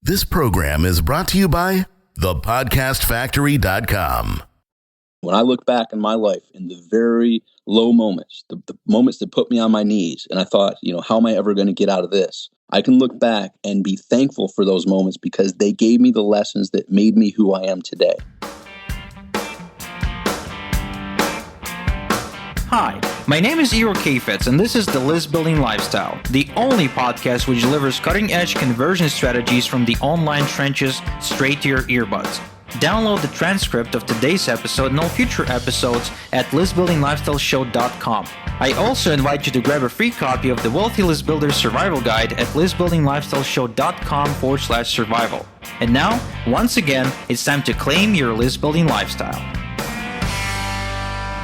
This program is brought to you by thepodcastfactory.com. When I look back in my life in the very low moments, the moments that put me on my knees, and I thought, how am I ever going to get out of this? I can look back and be thankful for those moments because they gave me the lessons that made me who I am today. Hi, my name is Igor Kheifets, and this is the List Building Lifestyle, the only podcast which delivers cutting-edge conversion strategies from the online trenches straight to your earbuds. Download the transcript of today's episode and all future episodes at listbuildinglifestyleshow.com. I also invite you to grab a free copy of the Wealthy List Builder Survival Guide at listbuildinglifestyleshow.com/survival. And now, once again, it's time to claim your list building lifestyle.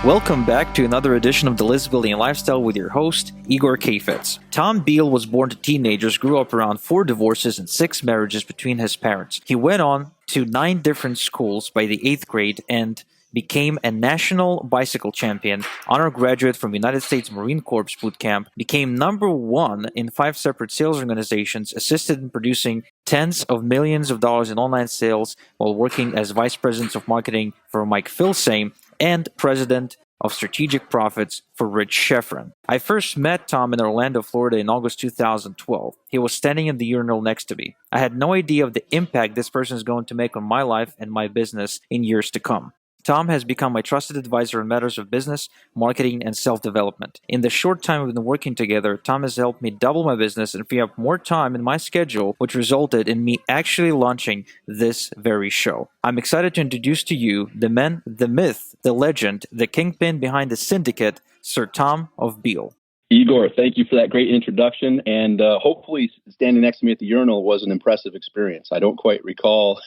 Welcome back to another edition of the List Building Lifestyle with your host, Igor Kheifets. Tom Beal was born to teenagers, grew up around 4 divorces and 6 marriages between his parents. He went on to 9 different schools by the 8th grade and became a national bicycle champion, honor graduate from United States Marine Corps boot camp, became number 1 in 5 separate sales organizations, assisted in producing tens of millions of dollars in online sales while working as vice president of marketing for Mike Filsaime, and president of strategic profits for Rich Schefren. I first met Tom in Orlando, Florida in August 2012. He was standing in the urinal next to me. I had no idea of the impact this person is going to make on my life and my business in years to come. Tom has become my trusted advisor in matters of business, marketing, and self-development. In the short time we've been working together, Tom has helped me double my business and free up more time in my schedule, which resulted in me actually launching this very show. I'm excited to introduce to you the man, the myth, the legend, the kingpin behind the syndicate, Sir Tom of Beal. Igor, thank you for that great introduction. And hopefully standing next to me at the urinal was an impressive experience. I don't quite recall,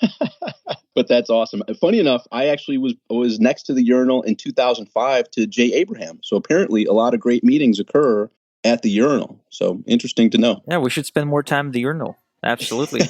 but that's awesome. Funny enough, I actually was next to the urinal in 2005 to Jay Abraham. So apparently a lot of great meetings occur at the urinal. So interesting to know. Yeah, we should spend more time at the urinal. Absolutely.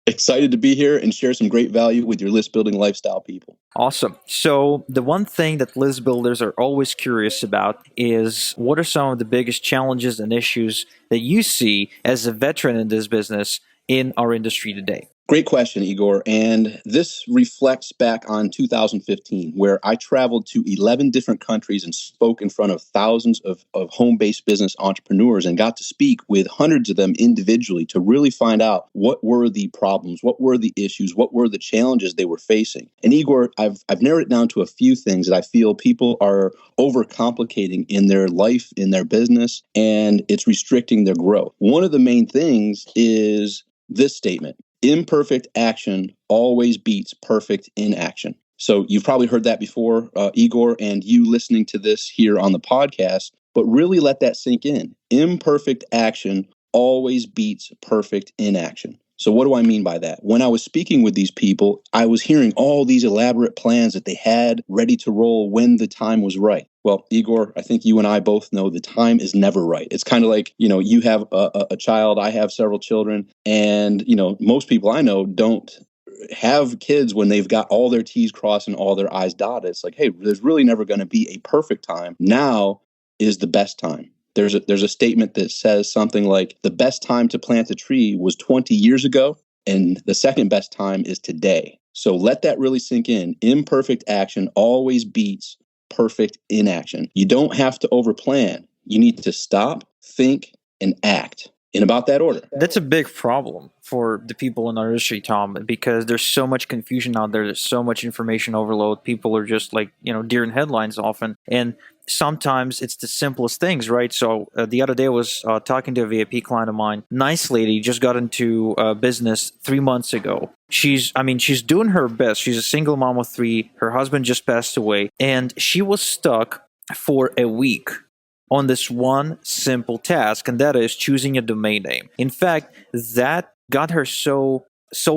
Excited to be here and share some great value with your list building lifestyle people. Awesome. So the one thing that list builders are always curious about is what are some of the biggest challenges and issues that you see as a veteran in this business in our industry today? Great question, Igor. And this reflects back on 2015, where I traveled to 11 different countries and spoke in front of thousands of home-based business entrepreneurs and got to speak with hundreds of them individually to really find out what were the problems, what were the issues, what were the challenges they were facing. And Igor, I've narrowed it down to a few things that I feel people are overcomplicating in their life, in their business, and it's restricting their growth. One of the main things is this statement: imperfect action always beats perfect inaction. So you've probably heard that before, Igor, and you listening to this here on the podcast, but really let that sink in. Imperfect action always beats perfect inaction. So what do I mean by that? When I was speaking with these people, I was hearing all these elaborate plans that they had ready to roll when the time was right. Well, Igor, I think you and I both know the time is never right. It's kind of like, you have a child, I have several children, and, most people I know don't have kids when they've got all their T's crossed and all their I's dotted. It's like, hey, there's really never going to be a perfect time. Now is the best time. There's a statement that says something like the best time to plant a tree was 20 years ago, and the second best time is today. So let that really sink in. Imperfect action always beats perfect inaction. You don't have to overplan. You need to stop, think, and act in about that order. That's a big problem for the people in our industry, Tom, because there's so much confusion out there. There's so much information overload. People are just like, deer in headlines often. And sometimes it's the simplest things, right? So the other day I was talking to a VIP client of mine. Nice lady, just got into business 3 months ago. She's doing her best. She's a single mom of 3. Her husband just passed away. And she was stuck for a week on this one simple task, and that is choosing a domain name. In fact, that got her so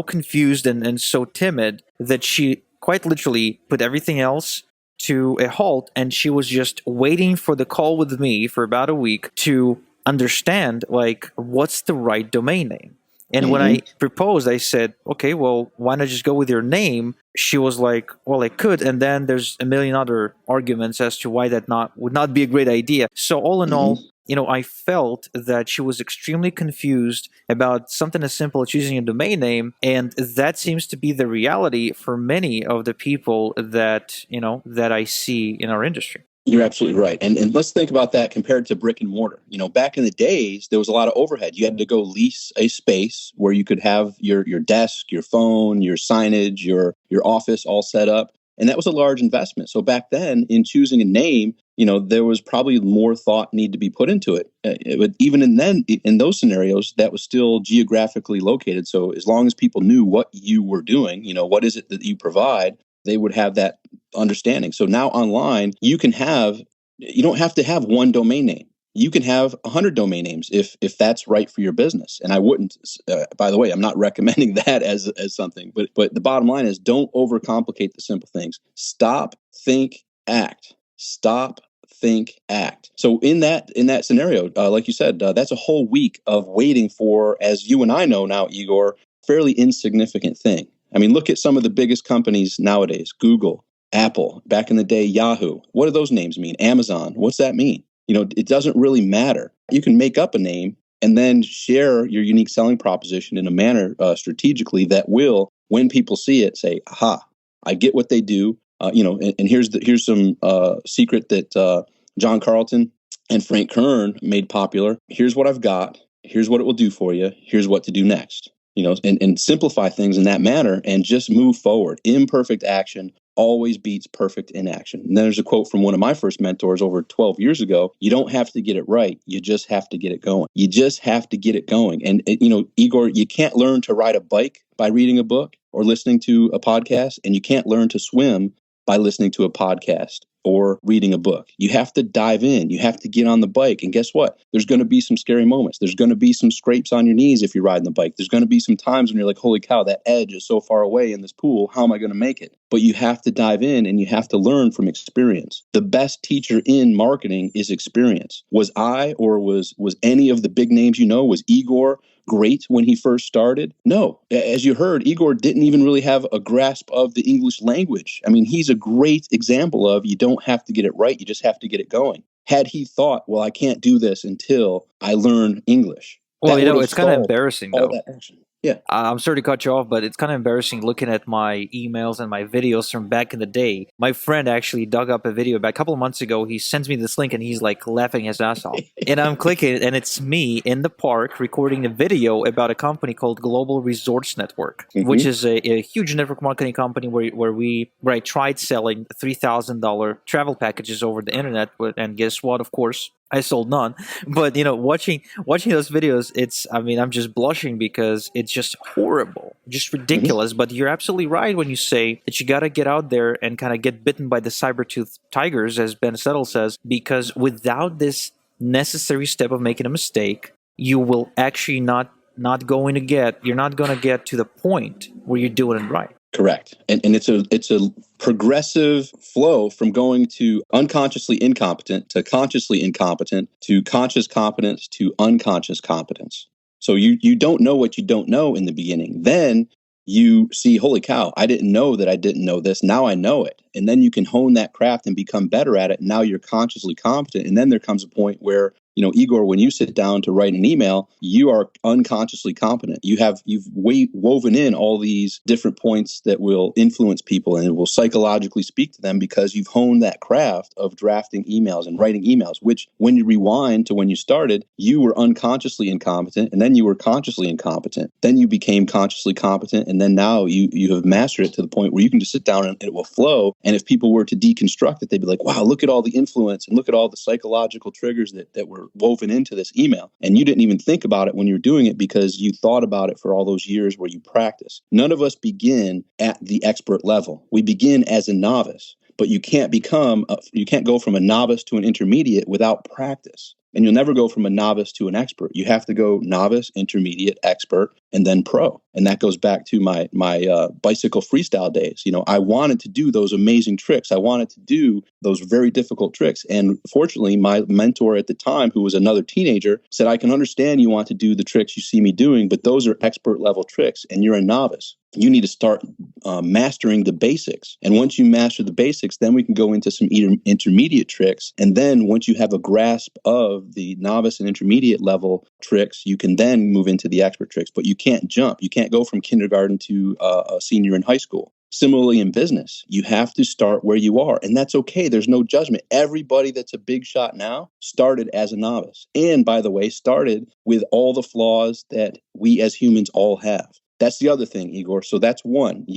confused and so timid that she quite literally put everything else to a halt, and she was just waiting for the call with me for about a week to understand, what's the right domain name. And when I proposed, I said, okay, well, why not just go with your name? She was like, well, I could. And then there's a million other arguments as to why that would not be a great idea. So all in all, I felt that she was extremely confused about something as simple as choosing a domain name. And that seems to be the reality for many of the people that I see in our industry. You're absolutely right. And let's think about that compared to brick and mortar. Back in the days, there was a lot of overhead. You had to go lease a space where you could have your desk, your phone, your signage, your office all set up. And that was a large investment. So back then, in choosing a name, there was probably more thought need to be put into it. But even in those scenarios, that was still geographically located. So as long as people knew what you were doing, what is it that you provide, they would have that understanding. So now online, you don't have to have one domain name. You can have 100 domain names if that's right for your business. And I wouldn't, by the way, I'm not recommending that as something, but the bottom line is don't overcomplicate the simple things. Stop, think, act. Stop, think, act. So in that scenario, like you said, that's a whole week of waiting for, as you and I know now, Igor, fairly insignificant thing. I mean, look at some of the biggest companies nowadays: Google, Apple, back in the day, Yahoo. What do those names mean? Amazon. What's that mean? It doesn't really matter. You can make up a name and then share your unique selling proposition in a manner strategically that will, when people see it, say, aha, I get what they do. And here's some secret that John Carlton and Frank Kern made popular. Here's what I've got. Here's what it will do for you. Here's what to do next. And simplify things in that manner and just move forward. Imperfect action always beats perfect inaction. And there's a quote from one of my first mentors over 12 years ago. You don't have to get it right. You just have to get it going. You just have to get it going. And, Igor, you can't learn to ride a bike by reading a book or listening to a podcast, and you can't learn to swim by listening to a podcast or reading a book. You have to dive in. You have to get on the bike. And guess what? There's going to be some scary moments. There's going to be some scrapes on your knees if you're riding the bike. There's going to be some times when you're like, holy cow, that edge is so far away in this pool. How am I going to make it? But you have to dive in and you have to learn from experience. The best teacher in marketing is experience. Was I, or was any of the big names was Igor great when he first started? No. As you heard, Igor didn't even really have a grasp of the English language. I mean, he's a great example of you don't have to get it right. You just have to get it going. Had he thought, well, I can't do this until I learn English. Well, it's kind of embarrassing, though. All that action. Yeah. I'm sorry to cut you off, but it's kind of embarrassing looking at my emails and my videos from back in the day. My friend actually dug up a video about a couple of months ago. He sends me this link and he's like laughing his ass off. And I'm clicking it and it's me in the park recording a video about a company called Global Resorts Network, which is a huge network marketing company where I tried selling $3,000 travel packages over the internet. And guess what? Of course, I sold none. But watching those videos, I'm just blushing because it's just horrible, just ridiculous. But you're absolutely right when you say that you got to get out there and kind of get bitten by the saber-toothed tigers, as Ben Settle says, because without this necessary step of making a mistake, you will actually you're not going to get to the point where you're doing it right. Correct. And it's a progressive flow from going to unconsciously incompetent to consciously incompetent to conscious competence to unconscious competence. So you don't know what you don't know in the beginning. Then you see, holy cow, I didn't know that I didn't know this. Now I know it. And then you can hone that craft and become better at it. Now you're consciously competent. And then there comes a point where, Igor, when you sit down to write an email, you are unconsciously competent. You've woven in all these different points that will influence people and it will psychologically speak to them because you've honed that craft of drafting emails and writing emails, which when you rewind to when you started, you were unconsciously incompetent and then you were consciously incompetent. Then you became consciously competent. And then now you have mastered it to the point where you can just sit down and it will flow. And if people were to deconstruct it, they'd be like, wow, look at all the influence and look at all the psychological triggers that were woven into this email. And you didn't even think about it when you were doing it because you thought about it for all those years where you practice. None of us begin at the expert level. We begin as a novice, but you can't go from a novice to an intermediate without practice. And you'll never go from a novice to an expert. You have to go novice, intermediate, expert, and then pro. And that goes back to my bicycle freestyle days. I wanted to do those amazing tricks. I wanted to do those very difficult tricks. And fortunately, my mentor at the time, who was another teenager, said, I can understand you want to do the tricks you see me doing, but those are expert level tricks and you're a novice. You need to start mastering the basics. And once you master the basics, then we can go into some intermediate tricks. And then once you have a grasp of the novice and intermediate level tricks, you can then move into the expert tricks. But you can't jump. You can't go from kindergarten to a senior in high school. Similarly, in business, you have to start where you are. And that's okay. There's no judgment. Everybody that's a big shot now started as a novice. And by the way, started with all the flaws that we as humans all have. That's the other thing, Igor. So that's one.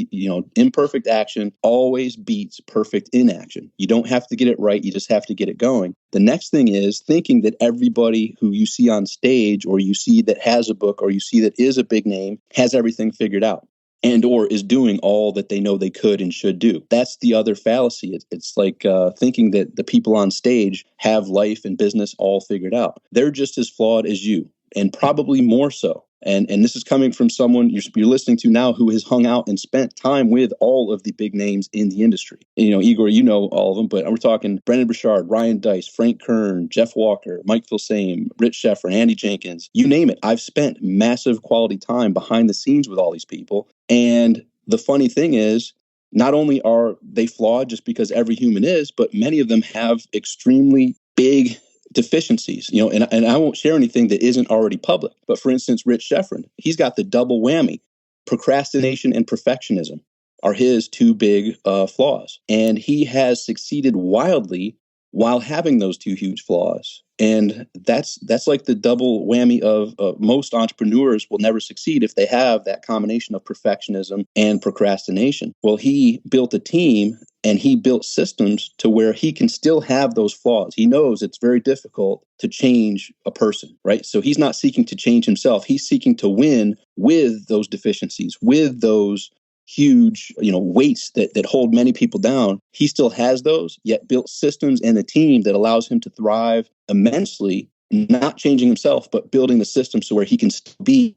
Imperfect action always beats perfect inaction. You don't have to get it right. You just have to get it going. The next thing is thinking that everybody who you see on stage or you see that has a book or you see that is a big name has everything figured out and or is doing all that they know they could and should do. That's the other fallacy. It's like thinking that the people on stage have life and business all figured out. They're just as flawed as you, and probably more so. And this is coming from someone you're listening to now who has hung out and spent time with all of the big names in the industry. Igor, you know all of them, but we're talking Brendan Burchard, Ryan Deiss, Frank Kern, Jeff Walker, Mike Filsaime, Rich Scheffer, Andy Jenkins, you name it. I've spent massive quality time behind the scenes with all these people. And the funny thing is, not only are they flawed just because every human is, but many of them have extremely big deficiencies, and I won't share anything that isn't already public. But for instance, Rich Scheffer, he's got the double whammy. Procrastination and perfectionism are his two big flaws. And he has succeeded wildly while having those two huge flaws. And that's like the double whammy of most entrepreneurs will never succeed if they have that combination of perfectionism and procrastination. Well, he built a team and he built systems to where he can still have those flaws. He knows it's very difficult to change a person, right? So he's not seeking to change himself. He's seeking to win with those deficiencies, with those huge, weights that hold many people down. He still has those, yet built systems and a team that allows him to thrive immensely, not changing himself, but building the system so where he can be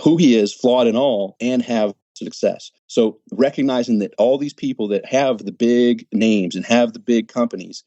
who he is, flawed and all, and have success. So recognizing that all these people that have the big names and have the big companies,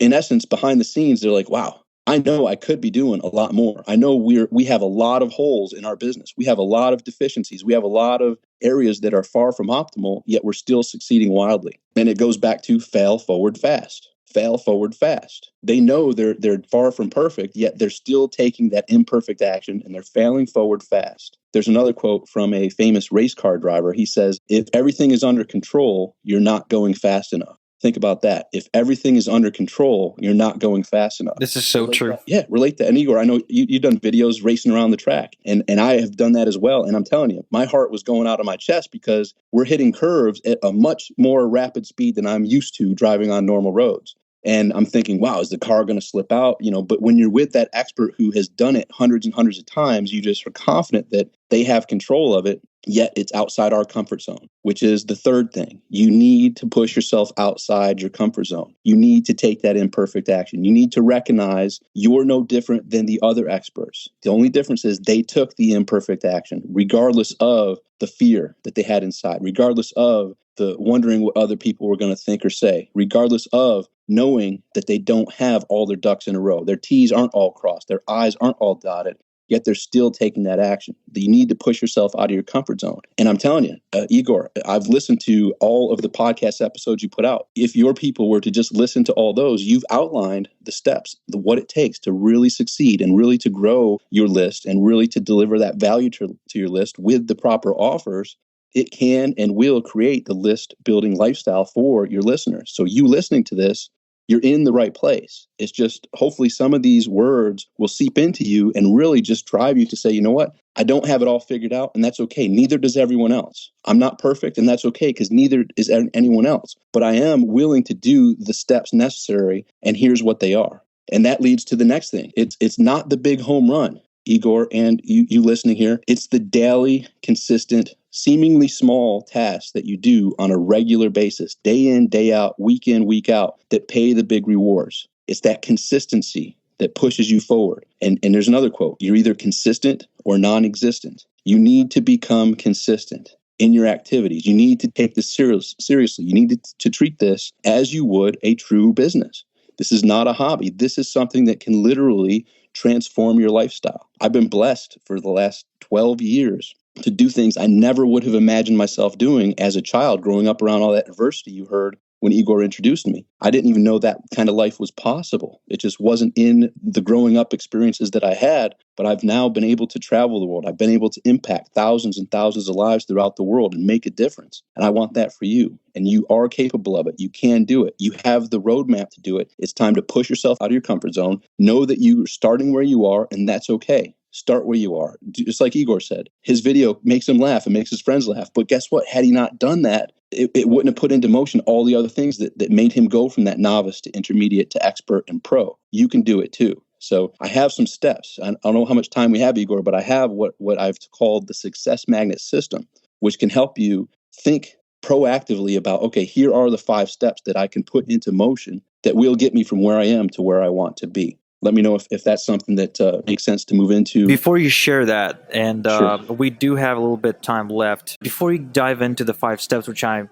in essence, behind the scenes, they're like, wow, I know I could be doing a lot more. I know we have a lot of holes in our business. We have a lot of deficiencies. We have a lot of areas that are far from optimal, yet we're still succeeding wildly. And it goes back to fail forward fast. Fail forward fast. They know they're far from perfect, yet they're still taking that imperfect action and they're failing forward fast. There's another quote from a famous race car driver. He says, if everything is under control, you're not going fast enough. Think about that. If everything is under control, you're not going fast enough. This is so true. Yeah, relate that. And Igor, I know you've done videos racing around the track, and I have done that as well. And I'm telling you, my heart was going out of my chest because we're hitting curves at a much more rapid speed than I'm used to driving on normal roads. And I'm thinking, wow, is the car going to slip out? But when you're with that expert who has done it hundreds and hundreds of times, you just are confident that they have control of it, yet it's outside our comfort zone, which is the third thing. You need to push yourself outside your comfort zone. You need to take that imperfect action. You need to recognize you're no different than the other experts. The only difference is they took the imperfect action, regardless of the fear that they had inside, regardless of the wondering what other people were going to think or say, regardless of knowing that they don't have all their ducks in a row. Their T's aren't all crossed. Their I's aren't all dotted. Yet they're still taking that action. You need to push yourself out of your comfort zone. And I'm telling you, Igor, I've listened to all of the podcast episodes you put out. If your people were to just listen to all those, you've outlined the steps, what it takes to really succeed and really to grow your list and really to deliver that value to your list with the proper offers. It can and will create the list building lifestyle for your listeners. So you listening to this, you're in the right place. It's just hopefully some of these words will seep into you and really just drive you to say, you know what? I don't have it all figured out, and that's okay. Neither does everyone else. I'm not perfect, and that's okay because neither is anyone else. But I am willing to do the steps necessary, and here's what they are. And that leads to the next thing. It's not the big home run, Igor, and you listening here. It's the daily, consistent, seemingly small tasks that you do on a regular basis, day in, day out, week in, week out, that pay the big rewards. It's that consistency that pushes you forward. And there's another quote. You're either consistent or non-existent. You need to become consistent in your activities. You need to take this seriously. You need to treat this as you would a true business. This is not a hobby. This is something that can literally transform your lifestyle. I've been blessed for the last 12 years to do things I never would have imagined myself doing as a child growing up around all that adversity you heard when Igor introduced me. I didn't even know that kind of life was possible. It just wasn't in the growing up experiences that I had, but I've now been able to travel the world. I've been able to impact thousands and thousands of lives throughout the world and make a difference. And I want that for you. And you are capable of it. You can do it. You have the roadmap to do it. It's time to push yourself out of your comfort zone. Know that you're starting where you are, and that's okay. Start where you are. Just like Igor said, his video makes him laugh and makes his friends laugh. But guess what? Had he not done that, it wouldn't have put into motion all the other things that made him go from that novice to intermediate to expert and pro. You can do it too. So I have some steps. I don't know how much time we have, Igor, but I have what I've called the success magnet system, which can help you think proactively about, okay, here are the 5 steps that I can put into motion that will get me from where I am to where I want to be. Let me know if that's something that makes sense to move into. Before you share that, and Sure. we do have a little bit time left. Before you dive into the 5 steps, which I'd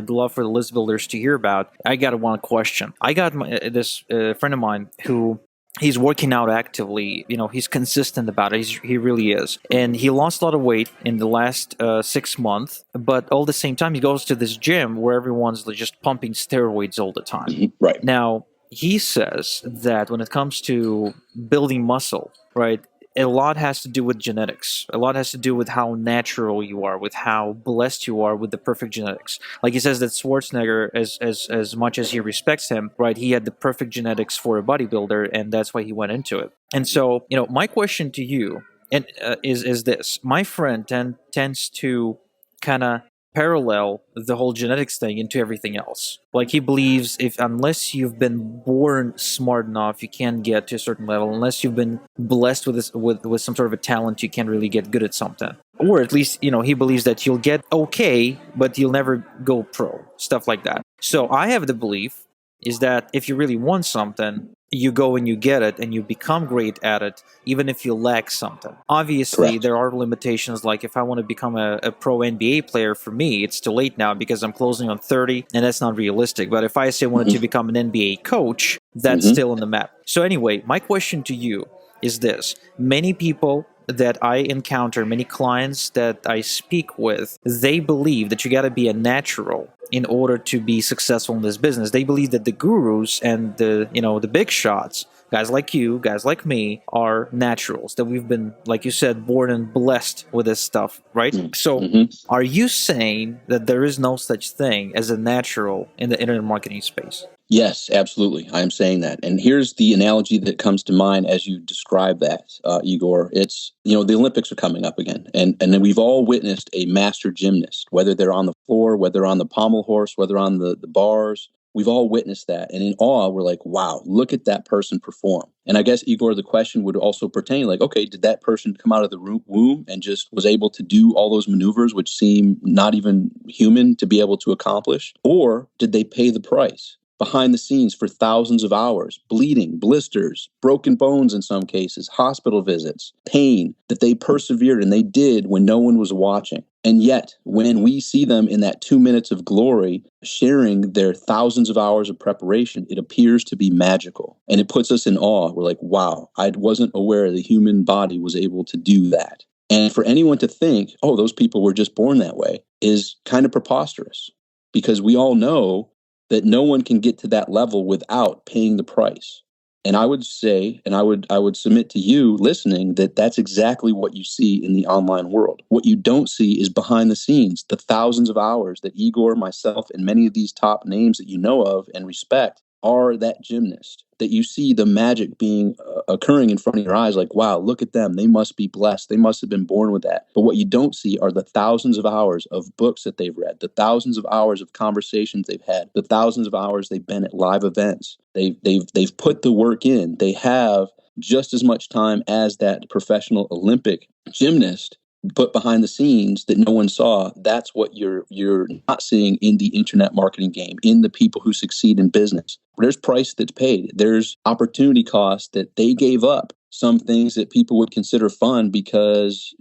love for the list builders to hear about, I got one question. I got this friend of mine who he's working out actively. He's consistent about it. He really is, and he lost a lot of weight in the last 6 months. But all the same time, he goes to this gym where everyone's just pumping steroids all the time. Mm-hmm. Right now. He says that when it comes to building muscle, right, a lot has to do with genetics. A lot has to do with how natural you are, with how blessed you are with the perfect genetics. Like he says that Schwarzenegger, as much as he respects him, right, he had the perfect genetics for a bodybuilder, and that's why he went into it. And so, my question to you is this. My friend tends to kind of parallel the whole genetics thing into everything else. Like he believes unless you've been born smart enough, you can't get to a certain level. Unless you've been blessed with some sort of a talent, you can't really get good at something. Or at least, he believes that you'll get okay, but you'll never go pro. Stuff like that. So I have the belief is that if you really want something, you go and you get it and you become great at it, even if you lack something. Obviously, Correct. there are limitations. Like if I want to become a pro NBA player, for me, it's too late now because I'm closing on 30 and that's not realistic. But if I say I wanted to become an NBA coach, that's still on the map. So anyway, my question to you is this. Many people that I encounter, many clients that I speak with, they believe that you got to be a natural in order to be successful in this business. They believe that the gurus and the big shots, guys like you, guys like me, are naturals, that we've been, like you said, born and blessed with this stuff, right? So are you saying that there is no such thing as a natural in the internet marketing space? Yes, absolutely. I am saying that. And here's the analogy that comes to mind as you describe that, Igor. It's, the Olympics are coming up again. And then we've all witnessed a master gymnast, whether they're on the floor, whether on the pommel horse, whether on the bars. We've all witnessed that. And in awe, we're like, wow, look at that person perform. And I guess, Igor, the question would also pertain like, okay, did that person come out of the womb and just was able to do all those maneuvers, which seem not even human to be able to accomplish? Or did they pay the price? Behind the scenes for thousands of hours, bleeding, blisters, broken bones in some cases, hospital visits, pain that they persevered and they did when no one was watching. And yet, when we see them in that 2 minutes of glory, sharing their thousands of hours of preparation, it appears to be magical. And it puts us in awe. We're like, wow, I wasn't aware the human body was able to do that. And for anyone to think, oh, those people were just born that way is kind of preposterous, because we all know that no one can get to that level without paying the price. And I would say, and I would submit to you listening, that that's exactly what you see in the online world. What you don't see is behind the scenes, the thousands of hours that Igor, myself, and many of these top names that you know of and respect are that gymnast, that you see the magic being occurring in front of your eyes. Like, wow, look at them. They must be blessed. They must have been born with that. But what you don't see are the thousands of hours of books that they've read, the thousands of hours of conversations they've had, the thousands of hours they've been at live events. They've put the work in. They have just as much time as that professional Olympic gymnast, but behind the scenes that no one saw. That's what you're not seeing in the internet marketing game, in the people who succeed in business. There's price that's paid. There's opportunity cost that they gave up. Some things that people would consider fun because,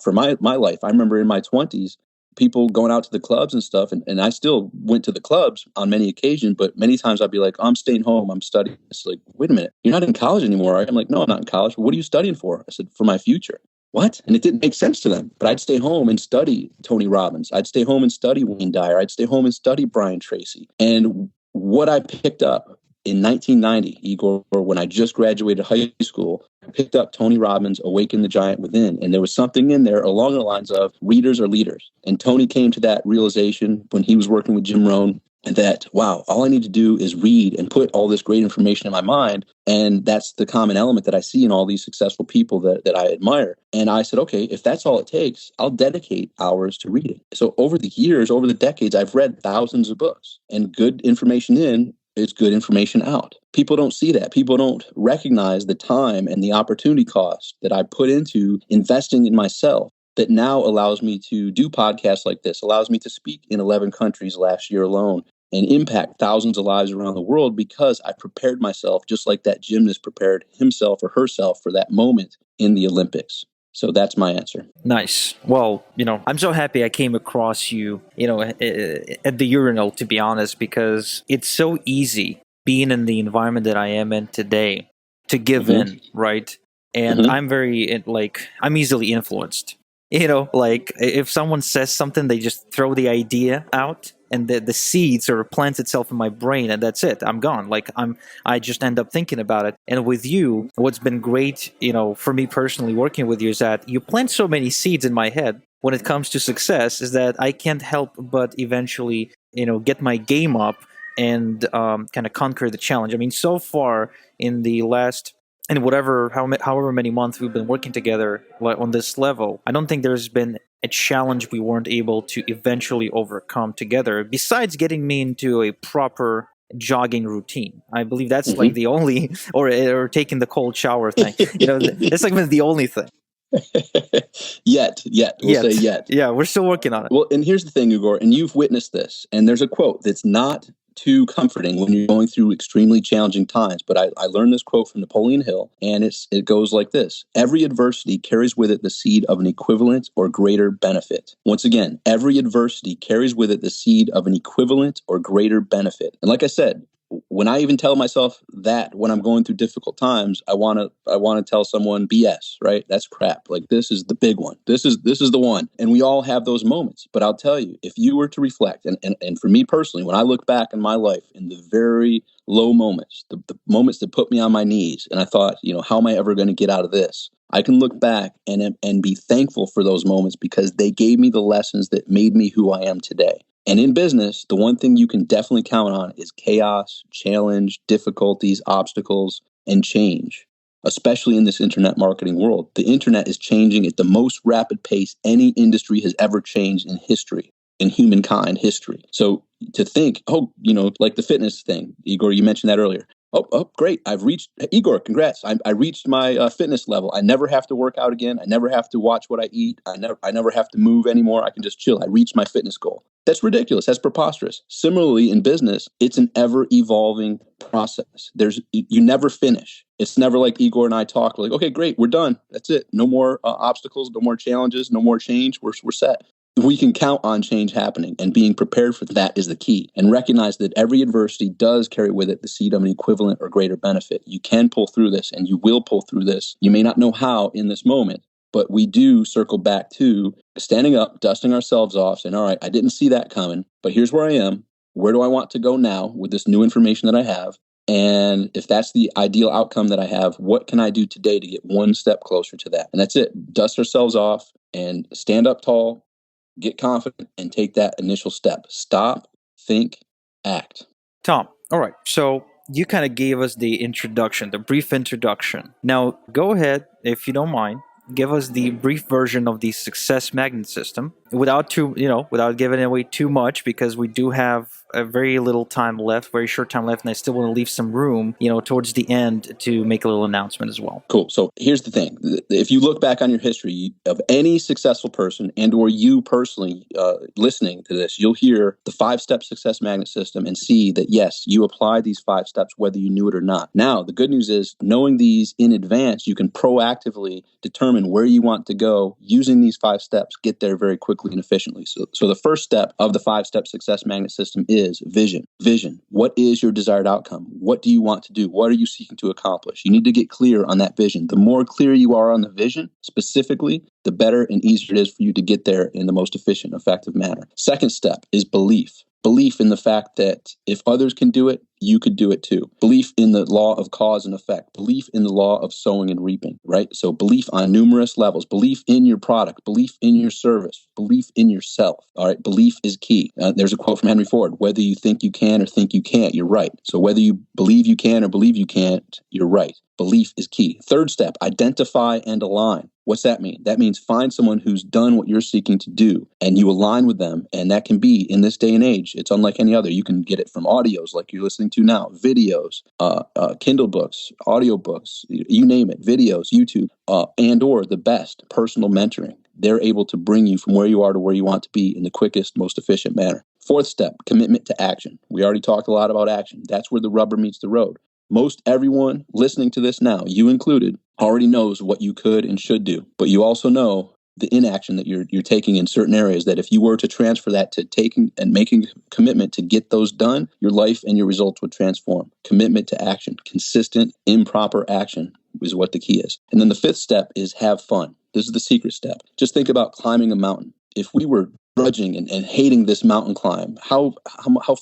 for my life, I remember in my 20s, people going out to the clubs and stuff. And I still went to the clubs on many occasions, but many times I'd be like, I'm staying home. I'm studying. It's like, wait a minute, you're not in college anymore, right? I'm like, no, I'm not in college. What are you studying for? I said, for my future. what? And it didn't make sense to them. But I'd stay home and study Tony Robbins. I'd stay home and study Wayne Dyer. I'd stay home and study Brian Tracy. And what I picked up in 1990, Igor, when I just graduated high school, I picked up Tony Robbins' Awaken the Giant Within. And there was something in there along the lines of readers are leaders. And Tony came to that realization when he was working with Jim Rohn, and that, wow, all I need to do is read and put all this great information in my mind. And that's the common element that I see in all these successful people that I admire. And I said, okay, if that's all it takes, I'll dedicate hours to reading. So over the years, over the decades, I've read thousands of books, and good information in is good information out. People don't see that. People don't recognize the time and the opportunity cost that I put into investing in myself, that now allows me to do podcasts like this, allows me to speak in 11 countries last year alone and impact thousands of lives around the world, because I prepared myself just like that gymnast prepared himself or herself for that moment in the Olympics. So that's my answer. Nice. Well, I'm so happy I came across you, at the urinal, to be honest, because it's so easy being in the environment that I am in today to give in, right? And I'm I'm easily influenced. If someone says something, they just throw the idea out, and the seed sort of plants itself in my brain, and that's it. I'm gone. I just end up thinking about it. And with you, what's been great, for me personally working with you, is that you plant so many seeds in my head when it comes to success, is that I can't help but eventually, get my game up and kind of conquer the challenge. I mean, so far in the last, and however many months we've been working together on this level, I don't think there's been a challenge we weren't able to eventually overcome together, besides getting me into a proper jogging routine. I believe that's like the only, or taking the cold shower thing. That's like the only thing. Yet. We'll say yet. Yeah, we're still working on it. Well, and here's the thing, Igor, and you've witnessed this, and there's a quote that's not too comforting when you're going through extremely challenging times. But I learned this quote from Napoleon Hill, and it goes like this: every adversity carries with it the seed of an equivalent or greater benefit. Once again, every adversity carries with it the seed of an equivalent or greater benefit. And like I said, when I even tell myself that when I'm going through difficult times, I want to tell someone BS, right? That's crap. Like, this is the big one. This is the one. And we all have those moments. But I'll tell you, if you were to reflect, and for me personally, when I look back in my life in the very low moments, the moments that put me on my knees, and I thought, how am I ever going to get out of this? I can look back and be thankful for those moments, because they gave me the lessons that made me who I am today. And in business, the one thing you can definitely count on is chaos, challenge, difficulties, obstacles, and change, especially in this internet marketing world. The internet is changing at the most rapid pace any industry has ever changed in history, in humankind history. So to think, like the fitness thing, Igor, you mentioned that earlier. Oh, great. Igor, congrats. I reached my fitness level. I never have to work out again. I never have to watch what I eat. I never have to move anymore. I can just chill. I reached my fitness goal. That's ridiculous. That's preposterous. Similarly, in business, it's an ever-evolving process. You never finish. It's never like Igor and I talk, like, okay, great, we're done. That's it. No more obstacles, no more challenges, no more change. We're set. We can count on change happening, and being prepared for that is the key. And recognize that every adversity does carry with it the seed of an equivalent or greater benefit. You can pull through this, and you will pull through this. You may not know how in this moment, but we do circle back to standing up, dusting ourselves off, saying, all right, I didn't see that coming, but here's where I am. Where do I want to go now with this new information that I have? And if that's the ideal outcome that I have, what can I do today to get one step closer to that? And that's it. Dust ourselves off and stand up tall, get confident, and take that initial step. Stop, think, act. Tom, all right. So you kind of gave us the introduction, the brief introduction. Now, go ahead, if you don't mind, give us the brief version of the success magnet system without giving away too much, because we do have a very short time left, and I still want to leave some room, towards the end to make a little announcement as well. Cool. So here's the thing. If you look back on your history of any successful person, and or you personally listening to this, you'll hear the 5-step success magnet system and see that, yes, you apply these 5 steps whether you knew it or not. Now, the good news is, knowing these in advance, you can proactively determine where you want to go using these 5 steps, get there very quickly and efficiently. So the first step of the 5-step success magnet system is is vision. Vision. What is your desired outcome? What do you want to do? What are you seeking to accomplish? You need to get clear on that vision. The more clear you are on the vision, specifically, the better and easier it is for you to get there in the most efficient, effective manner. Second step is belief. Belief in the fact that if others can do it, you could do it too. Belief in the law of cause and effect. Belief in the law of sowing and reaping, right? So belief on numerous levels. Belief in your product. Belief in your service. Belief in yourself. All right. Belief is key. There's a quote from Henry Ford. Whether you think you can or think you can't, you're right. So whether you believe you can or believe you can't, you're right. Belief is key. Third step, identify and align. What's that mean? That means find someone who's done what you're seeking to do and you align with them. And that can be, in this day and age, it's unlike any other. You can get it from audios like you're listening to now, videos, Kindle books, audio books, you name it, videos, YouTube, and or the best, personal mentoring. They're able to bring you from where you are to where you want to be in the quickest, most efficient manner. Fourth step, commitment to action. We already talked a lot about action. That's where the rubber meets the road. Most everyone listening to this now, you included, already knows what you could and should do. But you also know the inaction that you're taking in certain areas, that if you were to transfer that to taking and making a commitment to get those done, your life and your results would transform. Commitment to action, consistent, improper action is what the key is. And then the fifth step is have fun. This is the secret step. Just think about climbing a mountain. If we were grudging and hating this mountain climb, how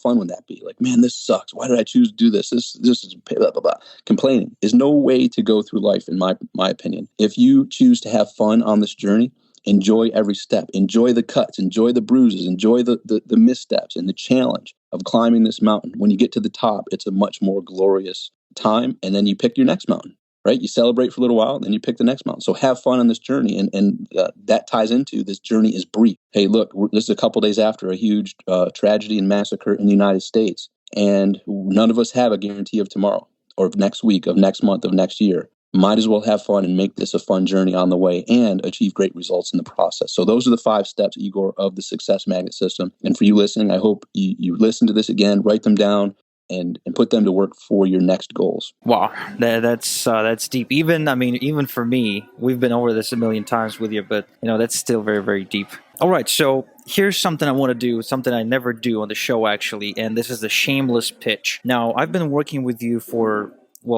fun would that be? Like, man, this sucks. Why did I choose to do this? This is blah, blah, blah. Complaining is no way to go through life, in my opinion. If you choose to have fun on this journey, enjoy every step, enjoy the cuts, enjoy the bruises, enjoy the missteps and the challenge of climbing this mountain. When you get to the top, it's a much more glorious time. And then you pick your next mountain. Right? You celebrate for a little while, then you pick the next mountain. So have fun on this journey. And that ties into this journey is brief. Hey, look, this is a couple days after a huge tragedy and massacre in the United States. And none of us have a guarantee of tomorrow or of next week, of next month, of next year. Might as well have fun and make this a fun journey on the way and achieve great results in the process. So those are the 5 steps, Igor, of the Success Magnet System. And for you listening, I hope you listen to this again, write them down, and put them to work for your next goals. Wow, that's deep. Even for me, we've been over this a million times with you, but that's still very, very deep. All right, so here's something I want to do, something I never do on the show actually, and this is the shameless pitch. Now, I've been working with you for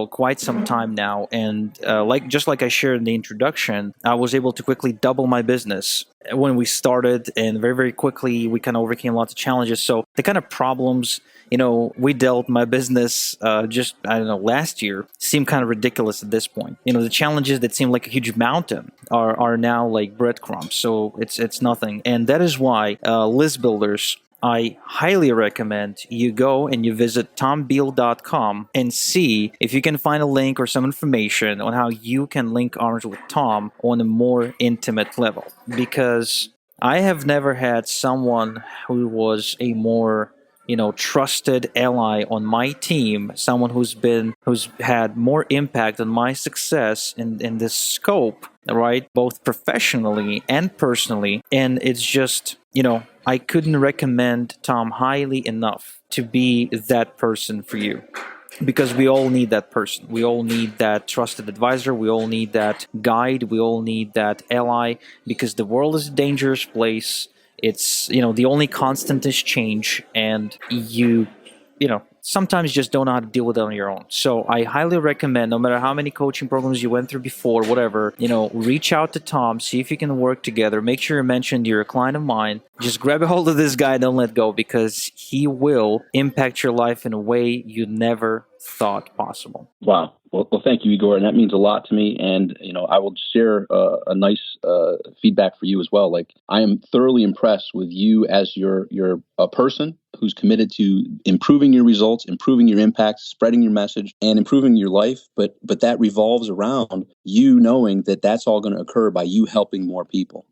quite some time now, and like I shared in the introduction, I was able to quickly double my business when we started, and very, very quickly we kind of overcame lots of challenges. So the kind of problems we dealt my business last year seem kind of ridiculous at this point. The challenges that seem like a huge mountain are now like breadcrumbs. So it's nothing, and that is why list builders, I highly recommend you go and you visit tombeal.com and see if you can find a link or some information on how you can link arms with Tom on a more intimate level. Because I have never had someone who was a more trusted ally on my team, someone who's had more impact on my success in this scope, right? Both professionally and personally. And it's just, I couldn't recommend Tom highly enough to be that person for you. Because we all need that person. We all need that trusted advisor. We all need that guide. We all need that ally, because the world is a dangerous place. It's, the only constant is change, and you sometimes you just don't know how to deal with it on your own. So I highly recommend, no matter how many coaching programs you went through before, whatever, reach out to Tom, see if you can work together. Make sure you mention you're a client of mine. Just grab a hold of this guy, don't let go, because he will impact your life in a way you never thought possible. Wow. Well, thank you, Igor. And that means a lot to me. And, I will share a nice feedback for you as well. Like, I am thoroughly impressed with you as you're a person who's committed to improving your results, improving your impact, spreading your message, and improving your life. But that revolves around you knowing that that's all going to occur by you helping more people.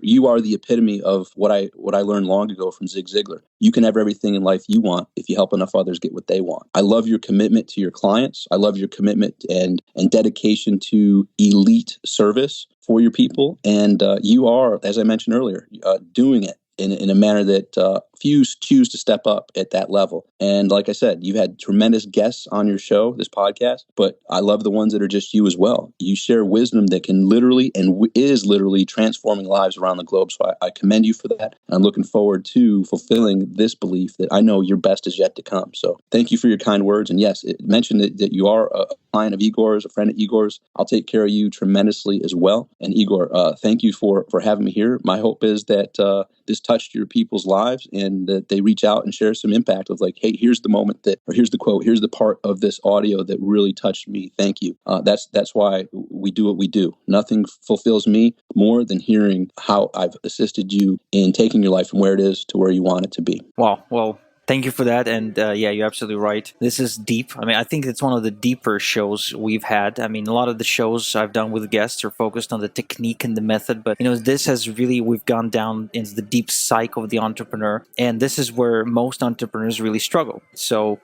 You are the epitome of what I learned long ago from Zig Ziglar. You can have everything in life you want if you help enough others get what they want. I love your commitment to your clients. I love your commitment and dedication to elite service for your people. And you are, as I mentioned earlier, doing it in a manner that few choose to step up at that level. And like I said, you've had tremendous guests on your show, this podcast, but I love the ones that are just you as well. You share wisdom that can literally and is literally transforming lives around the globe. So I commend you for that. And I'm looking forward to fulfilling this belief that I know your best is yet to come. So thank you for your kind words. And yes, it mentioned that you are a client of Igor's, a friend of Igor's. I'll take care of you tremendously as well. And Igor, thank you for having me here. My hope is that this touched your people's lives and that they reach out and share some impact of like, hey, here's the moment that, or here's the quote, here's the part of this audio that really touched me. Thank you. That's why we do what we do. Nothing fulfills me more than hearing how I've assisted you in taking your life from where it is to where you want it to be. Wow. Well, thank you for that. And yeah, you're absolutely right. This is deep. I mean, I think it's one of the deeper shows we've had. I mean, a lot of the shows I've done with guests are focused on the technique and the method. But, this has really, we've gone down into the deep psyche of the entrepreneur. And this is where most entrepreneurs really struggle. So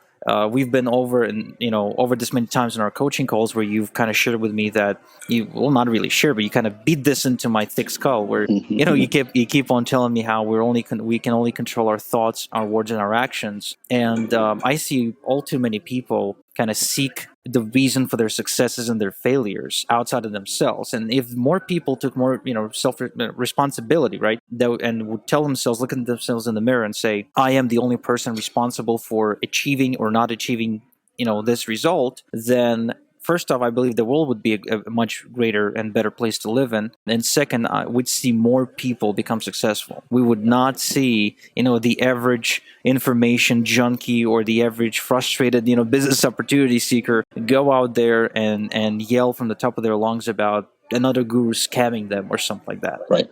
we've been over this many times in our coaching calls where you've kind of shared with me that not really share, but you kind of beat this into my thick skull where, you keep on telling me how we can only control our thoughts, our words, and our actions. And I see all too many people kind of seek the reason for their successes and their failures outside of themselves. And if more people took more, self responsibility, right, and would tell themselves, look at themselves in the mirror and say, I am the only person responsible for achieving or not achieving, this result, then first off, I believe the world would be a much greater and better place to live in. And second, we'd see more people become successful. We would not see, the average information junkie or the average frustrated, business opportunity seeker go out there and yell from the top of their lungs about another guru scamming them or something like that. Right.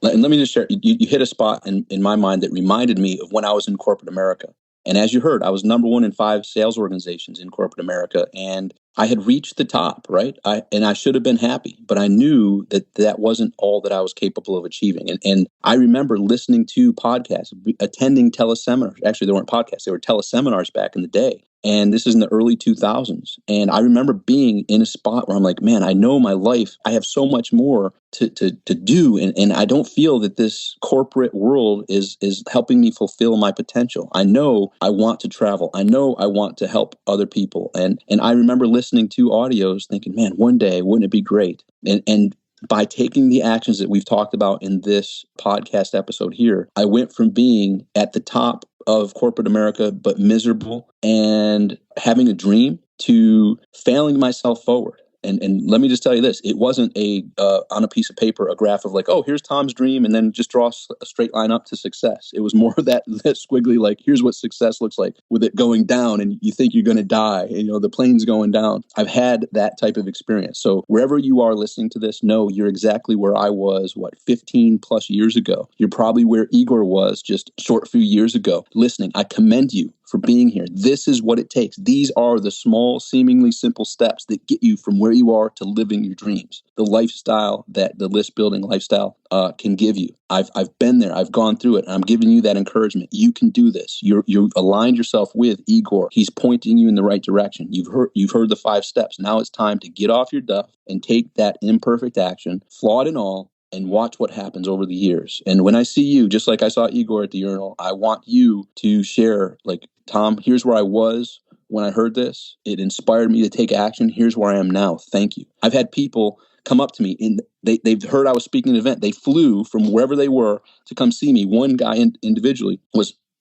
And let me just share, you hit a spot in my mind that reminded me of when I was in corporate America. And as you heard, I was number 1 in 5 sales organizations in corporate America. And I had reached the top, right? I should have been happy, but I knew that wasn't all that I was capable of achieving. And I remember listening to podcasts, attending teleseminars. Actually, they weren't podcasts. They were teleseminars back in the day. And this is in the early 2000s. And I remember being in a spot where I'm like, man, I know my life. I have so much more to do. And I don't feel that this corporate world is helping me fulfill my potential. I know I want to travel. I know I want to help other people. And I remember listening to audios thinking, man, one day, wouldn't it be great? And by taking the actions that we've talked about in this podcast episode here, I went from being at the top of corporate America, but miserable and having a dream to failing myself forward. And let me just tell you this, it wasn't on a piece of paper, a graph of like, oh, here's Tom's dream, and then just draw a straight line up to success. It was more of that squiggly, like, here's what success looks like with it going down and you think you're going to die, and, the plane's going down. I've had that type of experience. So wherever you are listening to this, know you're exactly where I was, 15 plus years ago. You're probably where Igor was just a short few years ago. Listening, I commend you for being here. This is what it takes. These are the small, seemingly simple steps that get you from where you are to living your dreams. The lifestyle that the list building lifestyle can give you. I've been there. I've gone through it. And I'm giving you that encouragement. You can do this. You've aligned yourself with Igor. He's pointing you in the right direction. You've heard the 5 steps. Now it's time to get off your duff and take that imperfect action, flawed and all, and watch what happens over the years. And when I see you, just like I saw Igor at the urinal, I want you to share, like, Tom, here's where I was when I heard this. It inspired me to take action. Here's where I am now. Thank you. I've had people come up to me and they've heard I was speaking at an event. They flew from wherever they were to come see me. One guy individually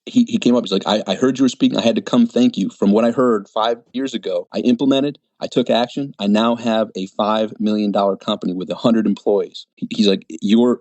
he came up, he's like, I heard you were speaking. I had to come thank you. From what I heard 5 years ago, I implemented, I took action. I now have a $5 million company with 100 employees. He's like, your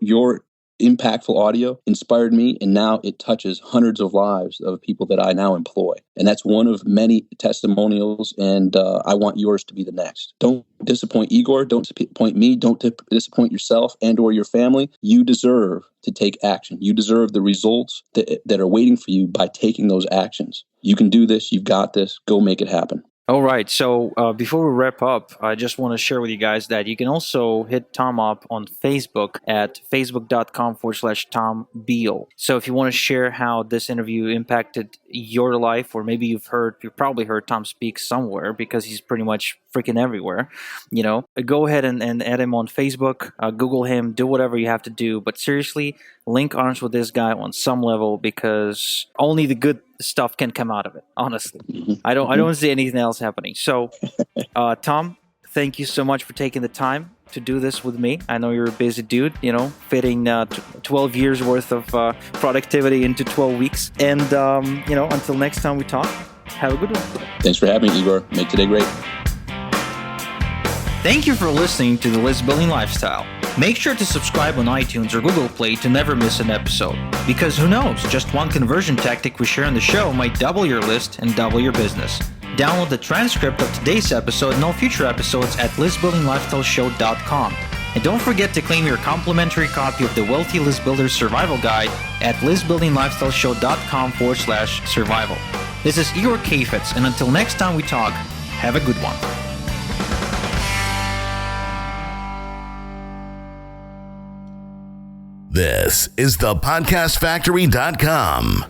impactful audio inspired me, and now it touches hundreds of lives of people that I now employ. And that's one of many testimonials, and I want yours to be the next. Don't disappoint Igor. Don't disappoint me. Don't disappoint yourself and or your family. You deserve to take action. You deserve the results that are waiting for you by taking those actions. You can do this. You've got this. Go make it happen. All right. So before we wrap up, I just want to share with you guys that you can also hit Tom up on Facebook at facebook.com/Tom Beal. So if you want to share how this interview impacted your life, or maybe you've probably heard Tom speak somewhere because he's pretty much freaking everywhere, go ahead and add him on Facebook, Google him, do whatever you have to do. But seriously, link arms with this guy on some level, because only the good stuff can come out of it. Honestly, I don't see anything else happening. So, Tom, thank you so much for taking the time to do this with me. I know you're a busy dude, fitting 12 years worth of productivity into 12 weeks. And, until next time we talk, have a good one. Thanks for having me, Igor. Make today great. Thank you for listening to The List Building Lifestyle. Make sure to subscribe on iTunes or Google Play to never miss an episode. Because who knows, just one conversion tactic we share on the show might double your list and double your business. Download the transcript of today's episode and all future episodes at listbuildinglifestyleshow.com. And don't forget to claim your complimentary copy of the Wealthy List Builder Survival Guide at listbuildinglifestyleshow.com/survival. This is Igor Kheifets, and until next time we talk, have a good one. This is thepodcastfactory.com.